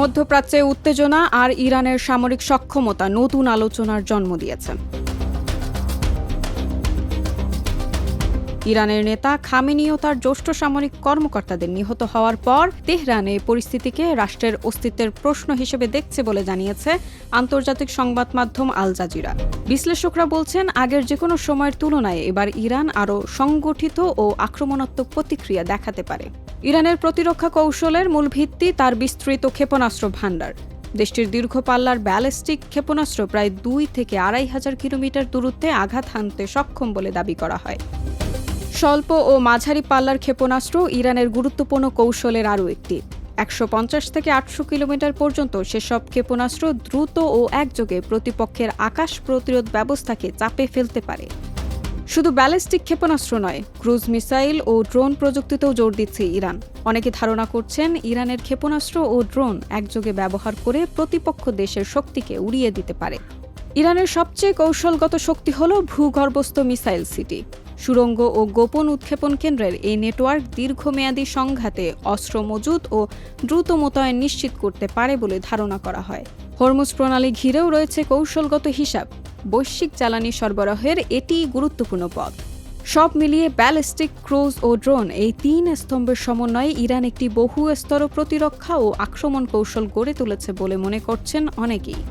মধ্যপ্রাচ্যে উত্তেজনা আর ইরানের সামরিক সক্ষমতা নতুন আলোচনার জন্ম দিয়েছে। ইরানের নেতা খামেনি ও তার জ্যেষ্ঠ সামরিক কর্মকর্তাদের নিহত হওয়ার পর তেহরান এই পরিস্থিতিকে রাষ্ট্রের অস্তিত্বের প্রশ্ন হিসেবে দেখছে বলে জানিয়েছে আন্তর্জাতিক সংবাদ মাধ্যম আল জাজিরা। বিশ্লেষকরা বলছেন, আগের যেকোনো সময়ের তুলনায় এবার ইরান আরও সংগঠিত ও আক্রমণাত্মক প্রতিক্রিয়া দেখাতে পারে। ইরানের প্রতিরক্ষা কৌশলের মূল ভিত্তি তার বিস্তৃত ক্ষেপণাস্ত্র ভান্ডার। দেশটির দীর্ঘ পাল্লার ব্যালিস্টিক ক্ষেপণাস্ত্র প্রায় 2 থেকে 2,500 কিলোমিটার দূরত্বে আঘাত হানতে সক্ষম বলে দাবি করা হয়। স্বল্প ও মাঝারি পাল্লার ক্ষেপণাস্ত্র ইরানের গুরুত্বপূর্ণ কৌশলের আরও একটি। 150 থেকে 800 কিলোমিটার পর্যন্ত সেসব ক্ষেপণাস্ত্র দ্রুত ও একযোগে প্রতিপক্ষের আকাশ প্রতিরোধ ব্যবস্থাকে চাপে ফেলতে পারে। শুধু ব্যালিস্টিক ক্ষেপণাস্ত্র নয়, ক্রুজ মিসাইল ও ড্রোন প্রযুক্তিতেও জোর দিচ্ছে ইরান। অনেকে ধারণা করছেন, ইরানের ক্ষেপণাস্ত্র ও ড্রোন একযোগে ব্যবহার করে প্রতিপক্ষ দেশের শক্তিকে উড়িয়ে দিতে পারে। ইরানের সবচেয়ে কৌশলগত শক্তি হল ভূগর্ভস্থ মিসাইল সিটি। সুড়ঙ্গ ও গোপন উৎক্ষেপণ কেন্দ্রের এই নেটওয়ার্ক দীর্ঘমেয়াদী সংঘাতে অস্ত্র মজুত ও দ্রুত মোতায়েন নিশ্চিত করতে পারে বলে ধারণা করা হয়। হরমুজ প্রণালী ঘিরেও রয়েছে কৌশলগত হিসাব। বৈশ্বিক জ্বালানি সরবরাহের এটি গুরুত্বপূর্ণ পথ। সব মিলিয়ে ব্যালিস্টিক, ক্রুজ ও ড্রোন এই 3 স্তম্ভের সমন্বয়ে ইরান একটি বহু স্তর প্রতিরক্ষা ও আক্রমণ কৌশল গড়ে তুলেছে বলে মনে করছেন অনেকেই।